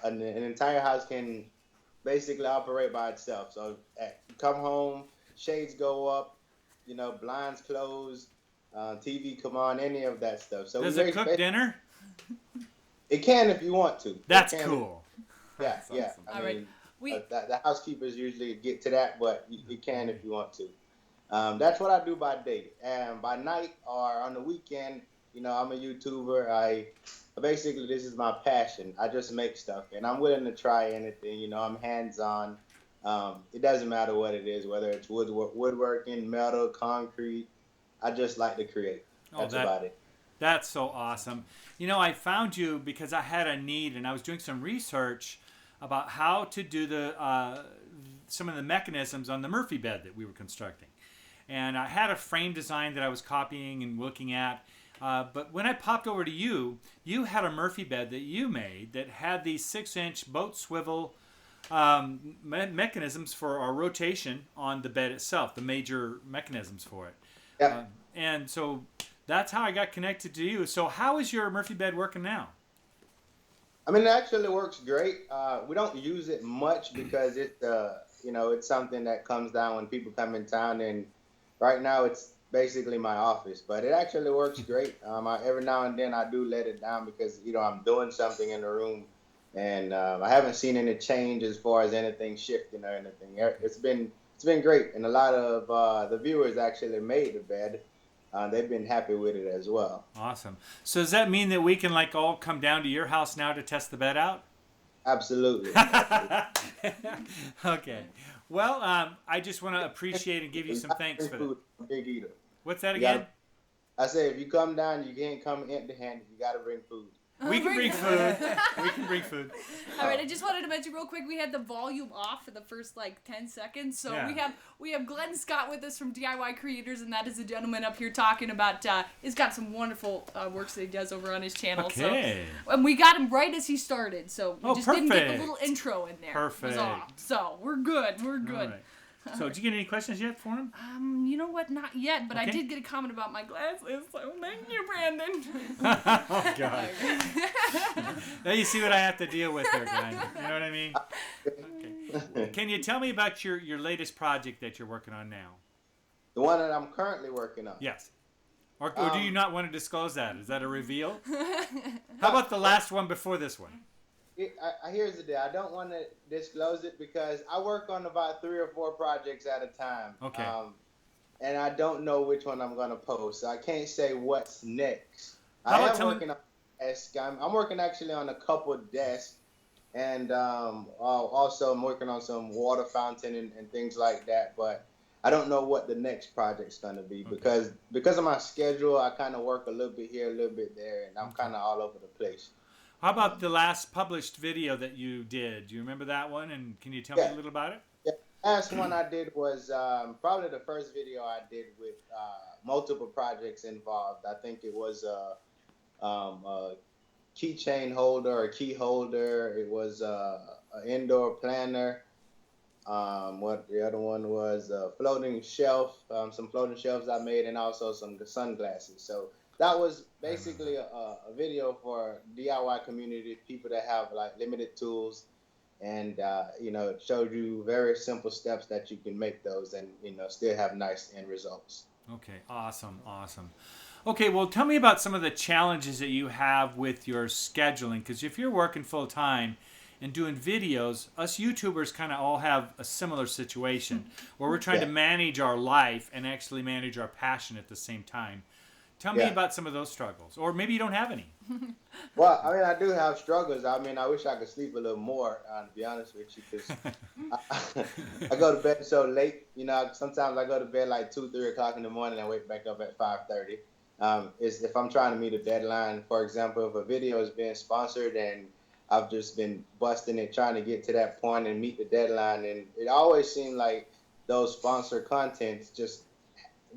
an entire house can basically operate by itself. So you come home, shades go up, blinds close, TV come on, any of that stuff. So Does it cook dinner? It can if you want to. That's cool. Yeah, That's yeah. awesome. I mean, the housekeepers usually get to that, but you can if you want to. That's what I do by day, and by night or on the weekend, I'm a YouTuber. Basically, this is my passion. I just make stuff, and I'm willing to try anything. I'm hands-on. It doesn't matter what it is, whether it's woodworking, metal, concrete. I just like to create. That's about it. That's so awesome. I found you because I had a need, and I was doing some research about how to do some of the mechanisms on the Murphy bed that we were constructing. And I had a frame design that I was copying and looking at. But when I popped over to you, you had a Murphy bed that you made that had these 6-inch boat swivel mechanisms for our rotation on the bed itself, the major mechanisms for it. Yeah. And so that's how I got connected to you. So how is your Murphy bed working now? I mean, it actually works great. We don't use it much because it's something that comes down when people come in town, and right now it's basically my office, but it actually works great. Every now and then I do let it down because I'm doing something in the room, and I haven't seen any change as far as anything shifting or anything. It's been great, and a lot of the viewers actually made the bed. They've been happy with it as well. Awesome. So does that mean that we can all come down to your house now to test the bed out? Absolutely. Okay. Well, I just want to appreciate and give you some thanks for that. Big eater. What's that again? I say if you come down, you can't come empty-handed. You got to bring food. We can bring food. We can bring food. All right, I just wanted to mention real quick, we had the volume off for the first 10 seconds. So yeah. we have Glenn Scott with us from DIY Creators, and that is a gentleman up here talking about. He's got some wonderful works that he does over on his channel. Okay. So, and we got him right as he started, so we just perfect. didn't get the little intro in there. Perfect. It was off. So we're good. We're good. All right. So, did you get any questions yet for him? You know what? Not yet, but okay. I did get a comment about my glasses, so thank you, Brandon. Oh, God. Now you see what I have to deal with there, Glenn. You know what I mean? Okay. Can you tell me about your latest project that you're working on now? The one that I'm currently working on? Yes. Or do you not want to disclose that? Is that a reveal? How about the last one before this one? Here's the deal. I don't want to disclose it because I work on about 3 or 4 projects at a time. Okay. And I don't know which one I'm going to post. So I can't say what's next. I'm working actually on a couple desks. And also I'm working on some water fountain and things like that. But I don't know what the next project's going to be because of my schedule. I kind of work a little bit here, a little bit there. And I'm kind of all over the place. How about the last published video that you did? Do you remember that one? And can you tell me a little about it? Yeah, the last one I did was probably the first video I did with multiple projects involved. I think it was a keychain holder or key holder. It was an indoor planner. What the other one was a floating shelf, some floating shelves I made, and also some sunglasses. So that was basically a video for DIY community, people that have limited tools, and it showed you very simple steps that you can make those and still have nice end results. Okay, awesome. Okay, well, tell me about some of the challenges that you have with your scheduling, because if you're working full time and doing videos, us YouTubers kind of all have a similar situation where we're trying to manage our life and actually manage our passion at the same time. Tell me about some of those struggles, or maybe you don't have any. Well, I mean, I do have struggles. I mean, I wish I could sleep a little more, to be honest with you, because I go to bed so late. Sometimes I go to bed 2, 3 o'clock in the morning and wake back up at 5:30. If I'm trying to meet a deadline, for example, if a video is being sponsored and I've just been busting it, trying to get to that point and meet the deadline, and it always seems like those sponsored contents just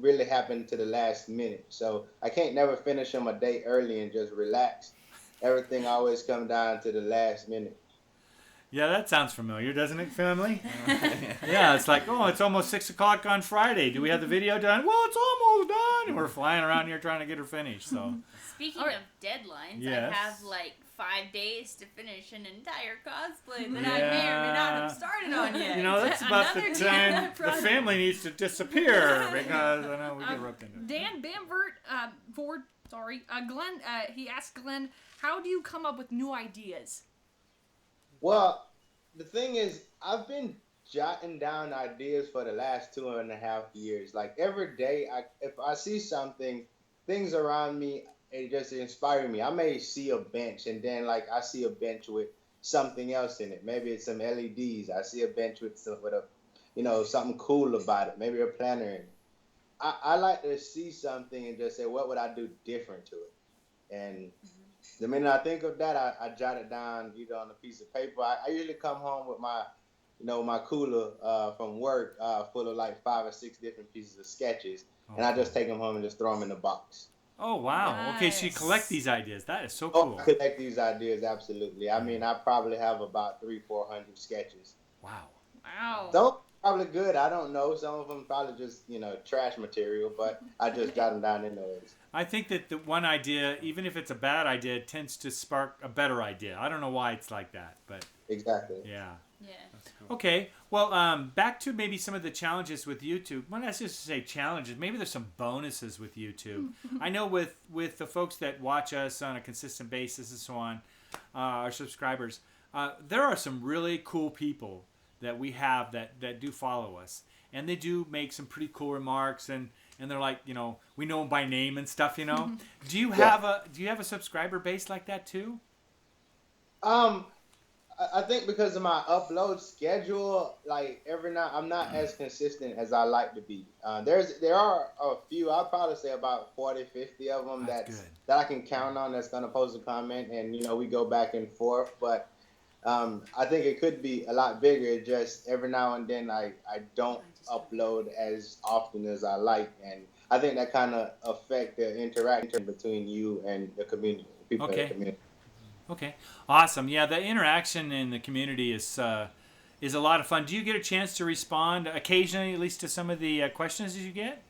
really happen to the last minute. So I can't never finish them a day early and just relax. Everything always comes down to the last minute. Yeah, that sounds familiar, doesn't it, family? Yeah, it's like, it's almost 6 o'clock on Friday. Do we have the video done? Well, it's almost done. And we're flying around here trying to get her finished. So Speaking of deadlines, yes. I have 5 days to finish an entire cosplay that I may or may not have started on yet. You know, that's about the time the family needs to disappear because I know we get roped into it. Dan Bamford, Glenn, he asked Glenn, how do you come up with new ideas? Well, the thing is, I've been jotting down ideas for the last 2.5 years. Like every day, if I see something, things around me, it just inspire me. I may see a bench, and then like I see a bench with something else in it. Maybe it's some LEDs. I see a bench with something cool about it. Maybe a planner in it. I like to see something and just say, what would I do different to it? And the minute I think of that, I jot it down either on a piece of paper. I usually come home with my cooler from work full of like 5 or 6 different pieces of sketches, and I just take them home and just throw them in the box. Oh, wow. Nice. Okay, so you collect these ideas. That is so cool. I collect these ideas, absolutely. I mean, I probably have about 300-400 sketches. Wow. Some probably good. I don't know. Some of them probably just, trash material, but I just jot them down anyways. I think that the one idea, even if it's a bad idea, tends to spark a better idea. I don't know why it's like that, but... Exactly. Yeah. Yeah. Cool. Okay, well, back to maybe some of the challenges with YouTube. Well, let's just say challenges. Maybe there's some bonuses with YouTube. I know with the folks that watch us on a consistent basis and so on, our subscribers, there are some really cool people that we have that do follow us. And they do make some pretty cool remarks, and they're like, we know them by name and stuff, Do you have a subscriber base like that too? I think because of my upload schedule, like every night, I'm not as consistent as I like to be. There are a few, I'd probably say about 40, 50 of them that I can count on that's going to post a comment, and, we go back and forth. But I think it could be a lot bigger. Just every now and then I don't upload as often as I like. And I think that kind of affect the interaction between you and the community, people in the community. Okay, awesome. Yeah, the interaction in the community is a lot of fun. Do you get a chance to respond occasionally, at least to some of the questions that you get?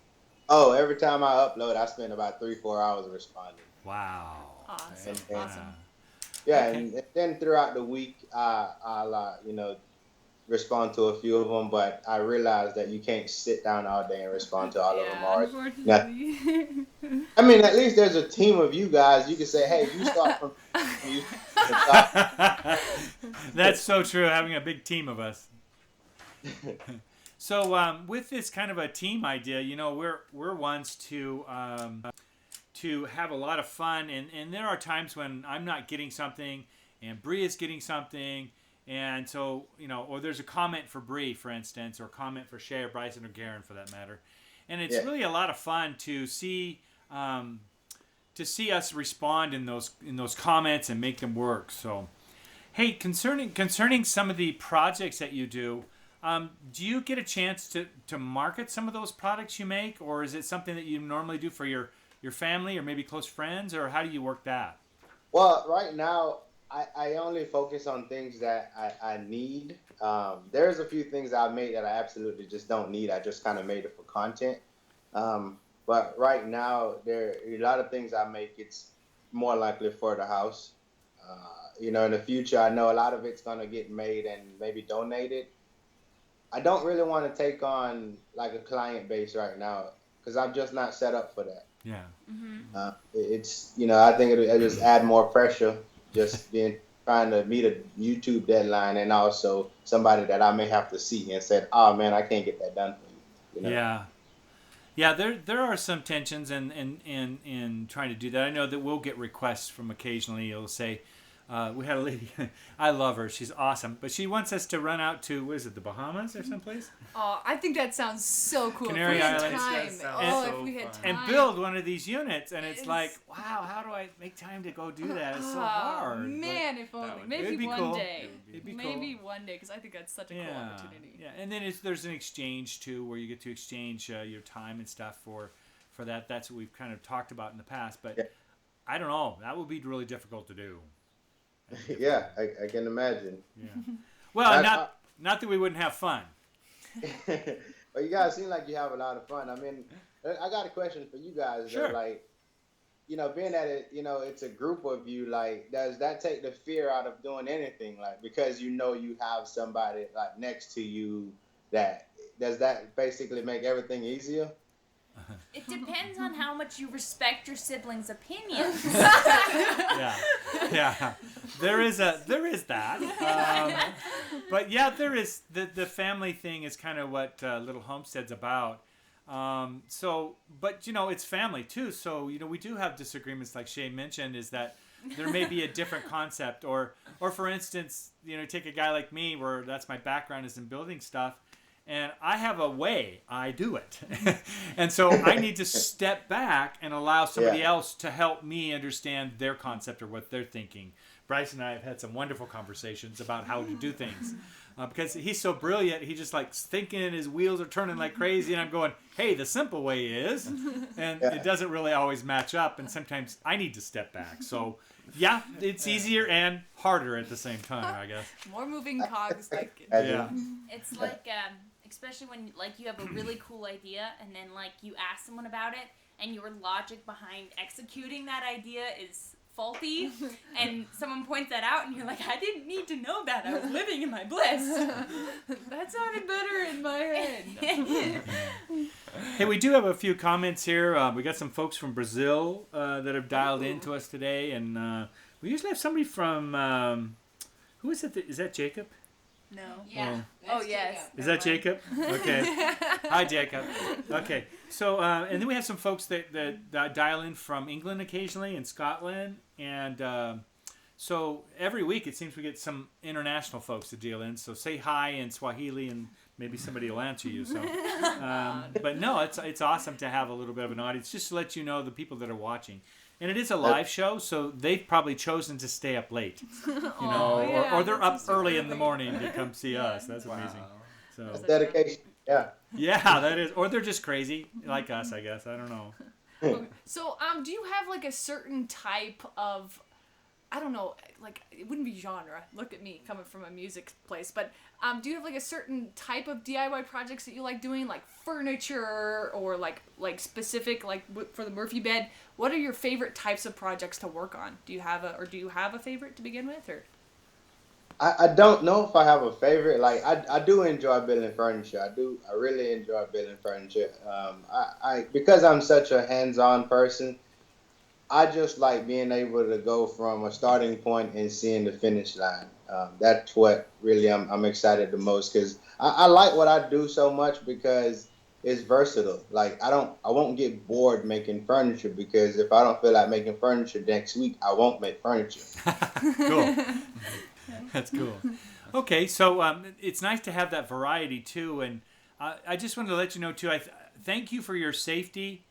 Oh, every time I upload, I spend about 3-4 hours responding. Wow. Awesome. Awesome. Yeah, Okay. and then throughout the week, I'll respond to a few of them, but I realize that you can't sit down all day and respond to all of them. Unfortunately. I mean, at least there's a team of you guys. You can say, hey, you start from... That's so true, having a big team of us. So with this kind of a team idea, we're ones to have a lot of fun, and there are times when I'm not getting something and Bree is getting something, and so or there's a comment for Bree, for instance, or a comment for Shay or Bryson or Garen for that matter, and it's really a lot of fun to see us respond in those comments and make them work. So hey, concerning some of the projects that you do you get a chance to market some of those products you make, or is it something that you normally do for your family or maybe close friends, or how do you work that? Well, right now, I only focus on things that I need. There's a few things I've made that I absolutely just don't need. I just kind of made it for content. But right now, there are a lot of things I make, it's more likely for the house. In the future, I know a lot of it's going to get made and maybe donated. I don't really want to take on like a client base right now because I'm just not set up for that. Yeah. Mm-hmm. It's, I think it'll just add more pressure just trying to meet a YouTube deadline, and also somebody that I may have to see and said, oh man, I can't get that done for you. Yeah, there are some tensions in trying to do that. I know that we'll get requests from occasionally. You'll say, we had a lady, I love her, she's awesome, but she wants us to run out to, what is it, the Bahamas or someplace? Oh, I think that sounds so cool. Canary Islands. If we had time. And build one of these units, and it's like, wow, how do I make time to go do that? It's so hard. Man, if only. Maybe one day. Maybe one day, because I think that's such a cool opportunity. Yeah, and then there's an exchange, too, where you get to exchange your time and stuff for that. That's what we've kind of talked about in the past, but I don't know. That would be really difficult to do. Yeah, I can imagine. Yeah. Well, not that we wouldn't have fun. Well, you guys seem like you have a lot of fun. I mean, I got a question for you guys. Sure. Like, being that it's a group of you, like, does that take the fear out of doing anything? Like, because you have somebody like next to you, that does that basically make everything easier? It depends on how much you respect your siblings' opinions. Yeah. There is that. But yeah, there is the family thing is kind of what Little Homestead's about. But it's family too. So we do have disagreements, like Shay mentioned, is that there may be a different concept, or for instance, take a guy like me, where that's my background is in building stuff. And I have a way I do it. And so I need to step back and allow somebody else to help me understand their concept or what they're thinking. Bryce and I have had some wonderful conversations about how to do things. Because he's so brilliant, he just like thinking, his wheels are turning like crazy, and I'm going, hey, the simple way is. And it doesn't really always match up, and sometimes I need to step back. So, yeah, it's easier and harder at the same time, I guess. More moving cogs. It's like, especially when like you have a really cool idea, and then like you ask someone about it, and your logic behind executing that idea is faulty, and someone points that out, and you're like, I didn't need to know that. I was living in my bliss. That sounded better in my head. Hey, we do have a few comments here. We got some folks from Brazil that have dialed into us today, and we usually have somebody from who is it? Is that Jacob? No. Yeah. Oh, yes. Is that Jacob? Okay. Hi, Jacob. Okay. So, and then we have some folks that dial in from England occasionally and Scotland. And so every week it seems we get some international folks to deal in. So say hi in Swahili and maybe somebody will answer you. So, but no, it's awesome to have a little bit of an audience, just to let you know the people that are watching. And it is a live show, so they've probably chosen to stay up late, or they're up early in the morning to come see us. That's amazing. So that's dedication. Yeah. Yeah, that is. Or they're just crazy, like us, I guess. I don't know. Okay. So, do you have like a certain type of, I don't know, like it wouldn't be genre. Look at me coming from a music place, but do you have like a certain type of DIY projects that you like doing, like furniture or like specific like for the Murphy bed? What are your favorite types of projects to work on? Do you have a favorite to begin with, or? I don't know if I have a favorite. Like I do enjoy building furniture. I really enjoy building furniture. I because I'm such a hands-on person, I just like being able to go from a starting point and seeing the finish line. That's what really I'm excited the most, because I like what I do so much because it's versatile. Like I won't get bored making furniture, because if I don't feel like making furniture next week, I won't make furniture. Cool. That's cool. Okay, so it's nice to have that variety too, and I just wanted to let you know too. Thank you for your safety.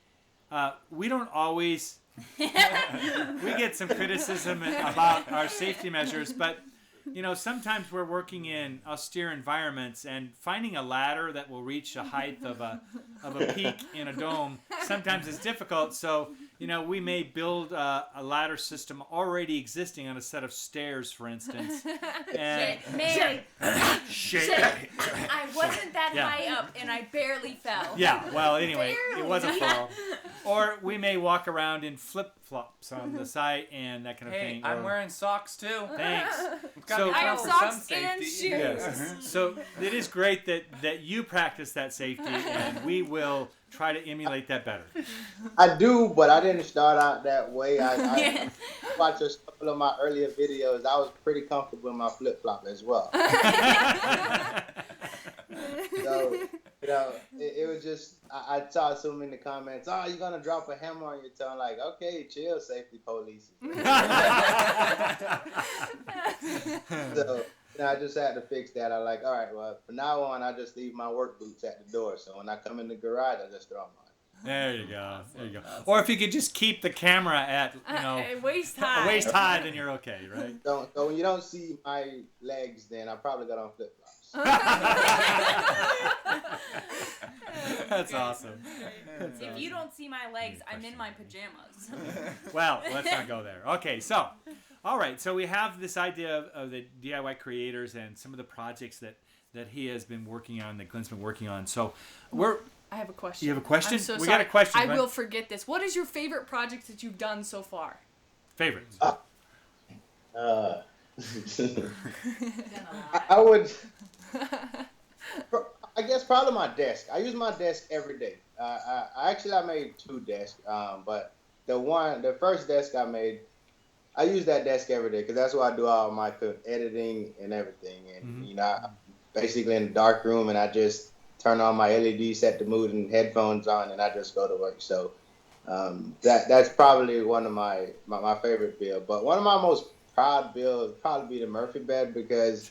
We don't always we get some criticism about our safety measures, but sometimes we're working in austere environments, and finding a ladder that will reach a height of a peak in a dome sometimes is difficult. So we may build a ladder system already existing on a set of stairs, for instance. And I wasn't that high up, and I barely fell. Yeah, well, anyway, it was a fall. Or we may walk around in flip-flops on the side and that kind of thing. I'm wearing socks too. Thanks. I have socks and shoes. Yes. So it is great that you practice that safety, and we will try to emulate that better. I do, but I didn't start out that way. I watched a couple of my earlier videos. I was pretty comfortable in my flip-flop as well. So, it was just, I saw so many comments, oh, you're going to drop a hammer on your toe. I'm like, okay, chill, safety police. So, I just had to fix that. I like, all right, well, from now on, I just leave my work boots at the door. So when I come in the garage, I just throw them on. There you go. Or if you could just keep the camera at, waist high, then you're okay, right? So when you don't see my legs, then I probably got on flip-flops. That's awesome. If you don't see my legs, I'm in my pajamas. Well, let's not go there. Okay, so, all right. So we have this idea of the DIY creators and some of the projects that he has been working on, that Glen's been working on. So I have a question. You have a question? I'm so We sorry. got a question. I will forget this. What is your favorite project that you've done so far? Favorites. I would. I guess probably my desk. I use my desk every day. I made 2 desks, but the first desk I made, I use that desk every day because that's where I do all my editing and everything. And I'm basically in the dark room, and I just turn on my LED, set the mood, and headphones on, and I just go to work. So that's probably one of my favorite builds. But one of my most proud builds would probably be the Murphy bed because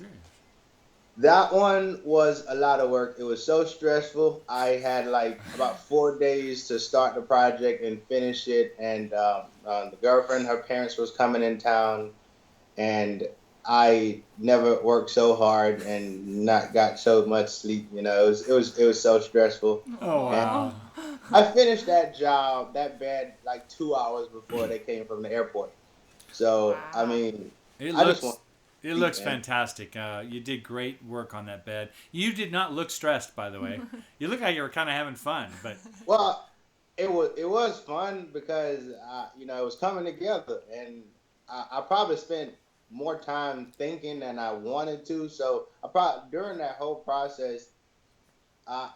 that one was a lot of work. It was so stressful. I had like about 4 days to start the project and finish it. And the girlfriend, her parents was coming in town, and I never worked so hard and not got so much sleep. You know, it was so stressful. Oh wow! And I finished that bed, like 2 hours before they came from the airport. So I mean, It looks fantastic. You did great work on that bed. You did not look stressed, by the way. You look like you were kind of having fun, but well, it was fun because it was coming together, and I probably spent more time thinking than I wanted to. So during that whole process, I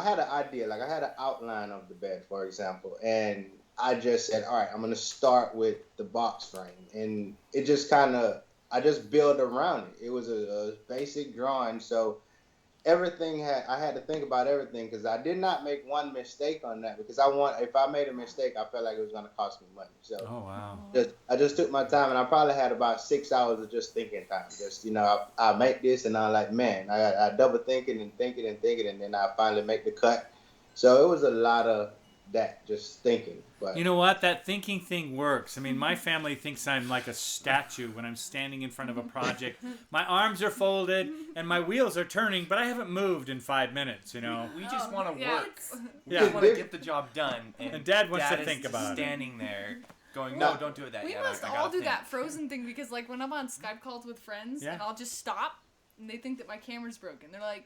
had an idea, like I had an outline of the bed, for example, and I just said, all right, I'm gonna start with the box frame, and it just I just built around it. It was a basic drawing, so I had to think about everything because I did not make one mistake on that because if I made a mistake, I felt like it was gonna cost me money. So I just took my time, and I probably had about 6 hours of just thinking time. Just I make this, and I'm like, man, I double thinking and thinking and thinking, and then I finally make the cut. So it was a lot of that, just thinking. But you know what? That thinking thing works. I mean, my family thinks I'm like a statue when I'm standing in front of a project. My arms are folded and my wheels are turning, but I haven't moved in 5 minutes, you know. We just want to work. We Yeah. want to get the job done. And Dad wants to think is about it. standing there going, no, don't do it that We yet. must I all gotta do think. that frozen thing because, like, when I'm on Skype calls with friends and I'll just stop and they think that my camera's broken. They're like,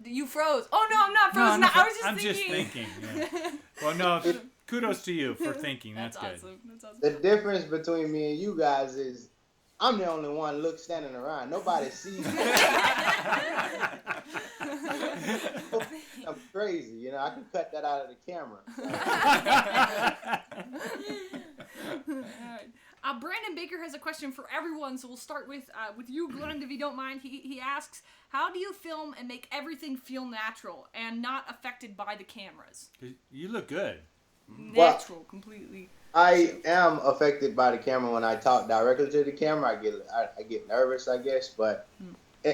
you froze. Oh, no, I'm not frozen. I was just thinking. Yeah. Well, no, kudos to you for thinking. That's good. Awesome. That's awesome. the difference between me and you guys is I'm the only one standing around. Nobody sees me. I'm crazy, I can cut that out of the camera. Brandon Baker has a question for everyone, so we'll start with you, Glenn, if you don't mind. He asks, how do you film and make everything feel natural and not affected by the cameras? You look good. Natural, completely. I am affected by the camera when I talk directly to the camera. I get nervous, I guess, but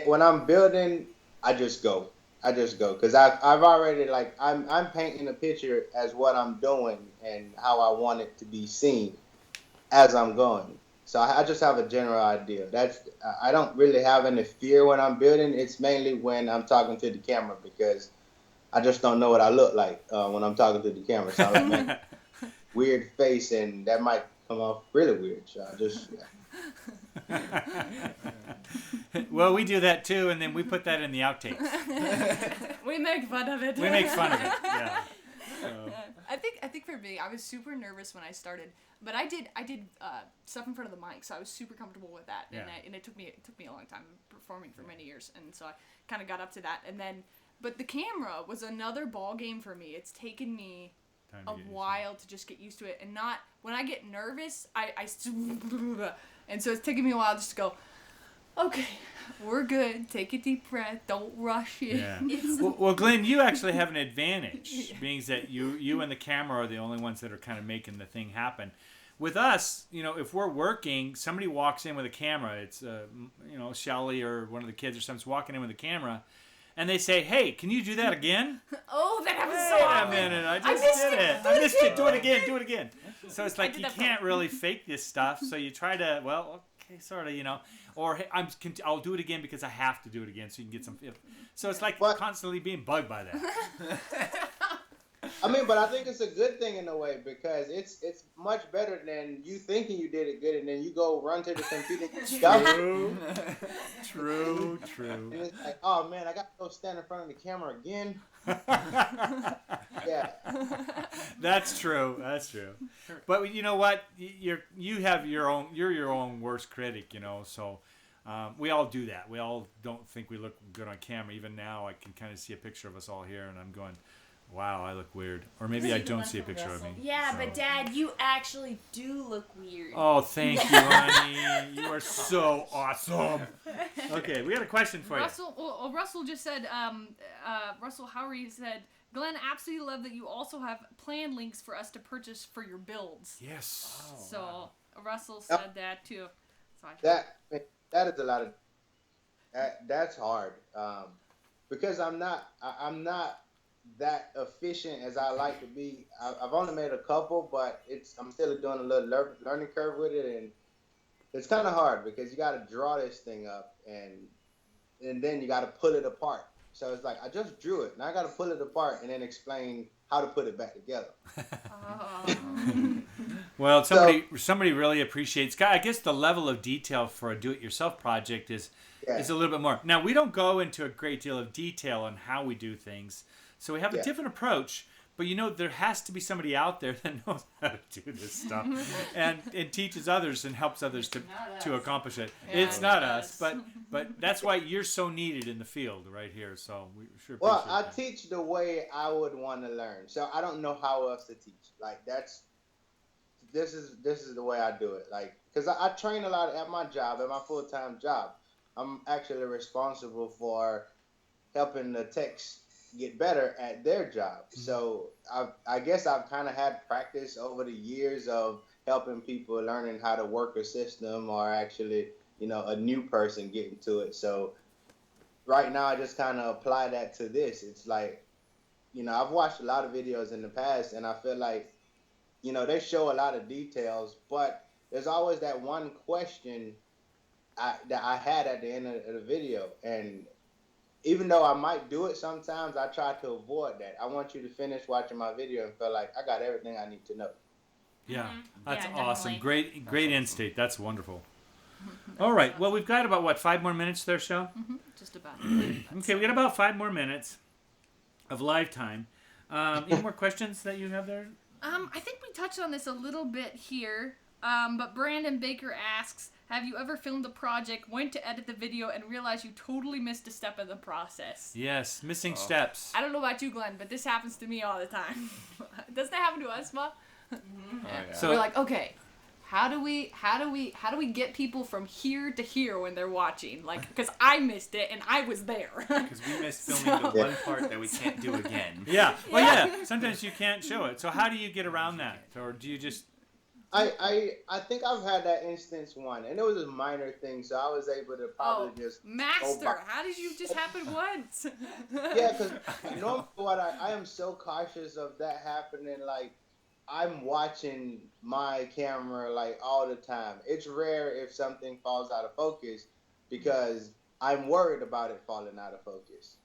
when I'm building, I just go because I've already I'm painting a picture as what I'm doing and how I want it to be seen as I'm going. So I just have a general idea. I don't really have any fear when I'm building. It's mainly when I'm talking to the camera because I just don't know what I look like when I'm talking to the camera. So I'm like, man, weird face, and that might come off really weird. So I just. Well, we do that too, and then we put that in the outtakes. We make fun of it. Yeah. So. I think for me, I was super nervous when I started, but I did stuff in front of the mic, so I was super comfortable with that. Yeah. And it took me a long time performing for many years, and so I kind of got up to that. And then, but the camera was another ball game for me. It's taken me a while to just get used to it, and not when I get nervous, and so it's taking me a while just to go, okay, we're good. Take a deep breath. Don't rush it. Yeah. Well, Glenn, you actually have an advantage, being that you and the camera are the only ones that are kind of making the thing happen. With us, if we're working, somebody walks in with a camera. It's Shelly or one of the kids or something's walking in with a camera. And they say, hey, can you do that again? Oh, that happens so often. Wait a minute, I just did it. I missed it. Do it again. So it's like you can't really fake this stuff. So you try to, okay, sort of, or hey, I'll do it again because I have to do it again so you can get some. So it's like constantly being bugged by that. I mean, but I think it's a good thing in a way because it's much better than you thinking you did it good and then you go run to the computer and stop. True. true. And it's like, oh man, I got to go stand in front of the camera again. Yeah. That's true. That's true. But you know what? You're your own worst critic. So we all do that. We all don't think we look good on camera. Even now, I can kind of see a picture of us all here, and I'm going, "Wow, I look weird." Or maybe I don't see a picture of me. Yeah, so. but Dad, you actually do look weird. Oh, thank you, honey. You are so awesome. Okay, we got a question for you. Russell just said, Russell Howery said, Glenn, absolutely love that you also have plan links for us to purchase for your builds. Yes. Oh, so Russell said that too. So That is a lot of that's hard because I'm not that efficient as I like to be. I've only made a couple, but I'm still doing a little learning curve with it, and it's kind of hard because you got to draw this thing up and then you got to pull it apart. So it's like I just drew it, and I got to pull it apart and then explain how to put it back together. Well, somebody really appreciates. I guess the level of detail for a do-it-yourself project is a little bit more. Now, we don't go into a great deal of detail on how we do things, so we have a different approach. But there has to be somebody out there that knows how to do this stuff and teaches others and helps others to accomplish it. Yeah, it's not us, but that's why you're so needed in the field right here. So we sure appreciate Well, I that. teach the way I would want to learn. So I don't know how else to teach. Like this is the way I do it. Like, because I train a lot at my job, at my full-time job. I'm actually responsible for helping the techs get better at their job. So I guess I've kind of had practice over the years of helping people learning how to work a system, or actually, a new person getting to it. So right now I just kind of apply that to this. It's like, I've watched a lot of videos in the past, and I feel like, they show a lot of details, but there's always that one question that I had at the end of the video. And even though I might do it sometimes, I try to avoid that. I want you to finish watching my video and feel like I got everything I need to know. Yeah, that's Yeah, awesome. definitely. Great instinct. That's wonderful. All right. Well, we've got about 5 more minutes there, Shel? Mm-hmm. Just about. Okay, we got about 5 more minutes of live time. Any more questions that you have there? I think we touched on this a little bit here. But Brandon Baker asks, have you ever filmed a project, went to edit the video, and realized you totally missed a step in the process? Yes, missing steps. I don't know about you, Glenn, but this happens to me all the time. Doesn't that happen to us, Ma? Oh, yeah. So we're like, okay, how do we get people from here to here when they're watching? Like, because I missed it and I was there. Because we missed filming the one part that we can't do again. Yeah. Well, yeah. Sometimes you can't show it. So how do you get around that? Or do you just... I think I've had that instance one, and it was a minor thing, so I was able to probably just Master, how did you just happen once? Yeah, because normally I am so cautious of that happening. Like, I'm watching my camera like all the time. It's rare if something falls out of focus because I'm worried about it falling out of focus.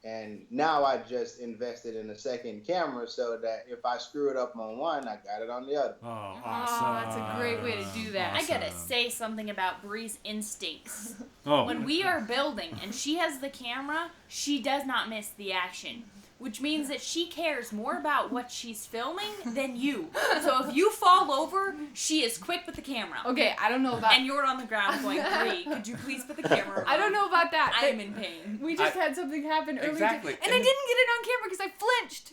And now I just invested in a second camera so that if I screw it up on one, I got it on the other. Oh, awesome. Oh, that's a great way to do that. I gotta say something about Bree's instincts. Oh. When we are building and she has the camera, she does not miss the action. Which means that she cares more about what she's filming than you. So if you fall over, she is quick with the camera. Okay, I don't know about... And you're on the ground going, Bree, could you please put the camera on? I don't know about that. I am in pain. We just had something happen earlier. Exactly. And I didn't get it on camera because I flinched.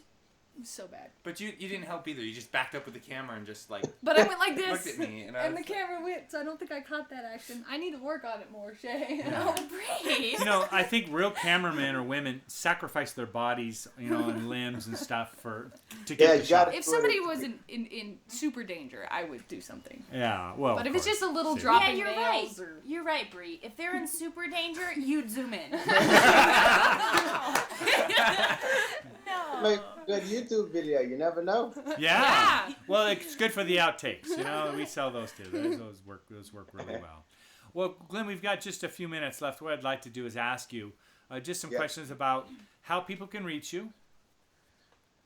It was so bad. But you didn't help either. You just backed up with the camera and just like But I went like this. looked at me and I And was the camera went, so I don't think I caught that action. I need to work on it more, Shay. Oh, Bree. I think real cameramen or women sacrifice their bodies, and limbs and stuff to get the shot. If somebody was in super danger, I would do something. Yeah, well. But if it's just a little See. drop Yeah, in you're nails right. or... You're right, Bree. If they're in super danger, you'd zoom in. No. Make a good YouTube video. You never know. Yeah. Well, it's good for the outtakes. We sell those too. Those work really well. Well, Glenn, we've got just a few minutes left. What I'd like to do is ask you just some questions about how people can reach you.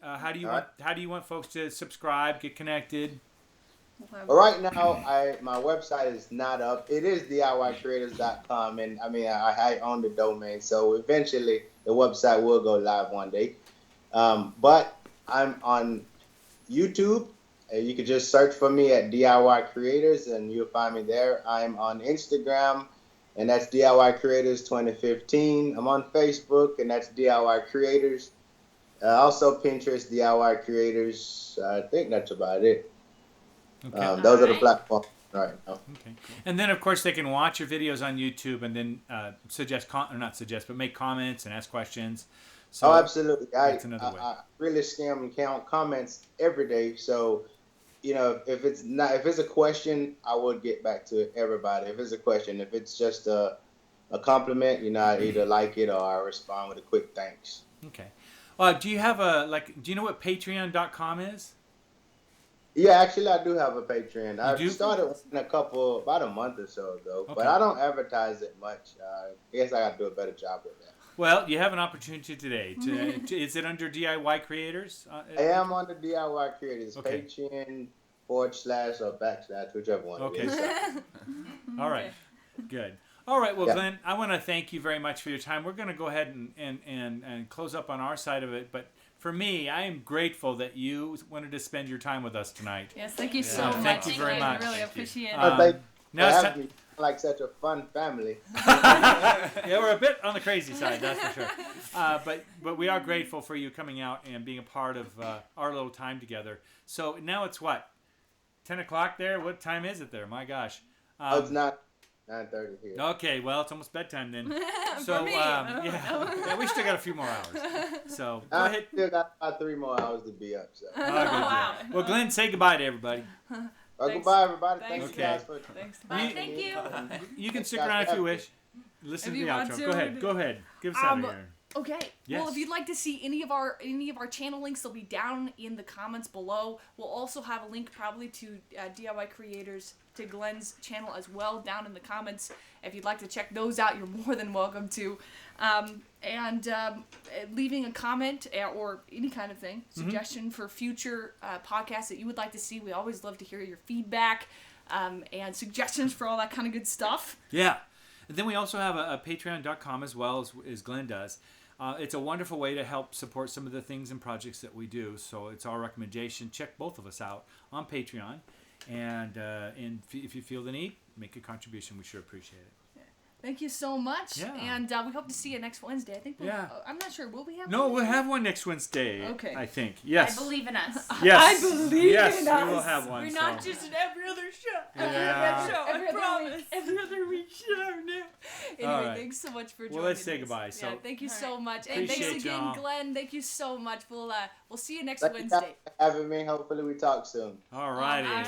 How do you want folks to subscribe, get connected? But right now, my website is not up. It is DIYcreators.com, and I mean I own the domain, so eventually the website will go live one day. But I'm on YouTube. You can just search for me at DIY Creators, and you'll find me there. I'm on Instagram, and that's DIY Creators 2015. I'm on Facebook, and that's DIY Creators. Also Pinterest, DIY Creators. I think that's about it. Okay. Those are the platforms right now. Okay. And then, of course, they can watch your videos on YouTube and then make comments and ask questions. So absolutely. That's another way. I really skim and count comments every day. So, if it's a question, I would get back to everybody. If it's a question, if it's just a compliment, I either like it or I respond with a quick thanks. Okay. Do you have do you know what Patreon.com is? Yeah, actually, I do have a Patreon. I do? started about a month or so ago, but I don't advertise it much. I guess I got to do a better job with that. Well, you have an opportunity today. Is it under DIY Creators? I am on the DIY Creators. Okay. Patreon / or /, whichever one it is. So. All right. Good. All right. Well, Yeah. Glenn, I want to thank you very much for your time. We're going to go ahead and close up on our side of it, but for me, I am grateful that you wanted to spend your time with us tonight. Yes, thank you so much. Thank you very much. I really appreciate it. Thank you Now for it's having me. Like such a fun family. Yeah, we're a bit on the crazy side, that's for sure. But we are grateful for you coming out and being a part of our little time together. So now it's what? 10 o'clock there? What time is it there? My gosh. It's not 9:30 here. Okay, well, it's almost bedtime then. So, For me. yeah, we still got a few more hours. So, go I ahead. still got about 3 more hours to be up. So. Oh, good deal. Well, Glenn, say goodbye to everybody. Goodbye, everybody. Thanks. Thank you guys for Thanks. Bye, thank you. You can stick around if you wish. Listen If to you the want outro. to. Go ahead. Give us out of here. Okay. Yes. Well, if you'd like to see any of our channel links, they'll be down in the comments below. We'll also have a link probably to DIY Creators to Glenn's channel as well down in the comments. If you'd like to check those out, you're more than welcome to. Leaving a comment or any kind of thing, suggestion for future podcasts that you would like to see. We always love to hear your feedback and suggestions for all that kind of good stuff. Yeah. And then we also have a patreon.com as well as Glenn does. It's a wonderful way to help support some of the things and projects that we do. So it's our recommendation. Check both of us out on Patreon. And if you feel the need, make a contribution. We sure appreciate it. Thank you so much. Yeah. And we hope to see you next Wednesday. I think I'm not sure. Will we have No, one? we'll have one next Wednesday. Okay. I think. Yes. I believe in us. Yes. I believe yes, in we will us. have one. We're so. not just an every other show. Yeah. Every other week show now. Anyway, All right. thanks so much for joining Well, let's say us. goodbye. So Yeah, thank you All so right. much. And thanks Appreciate again, y'all. Glenn. Thank you so much. We'll see you next Thank you Wednesday. guys for having me. Hopefully we talk soon. all righty. All right.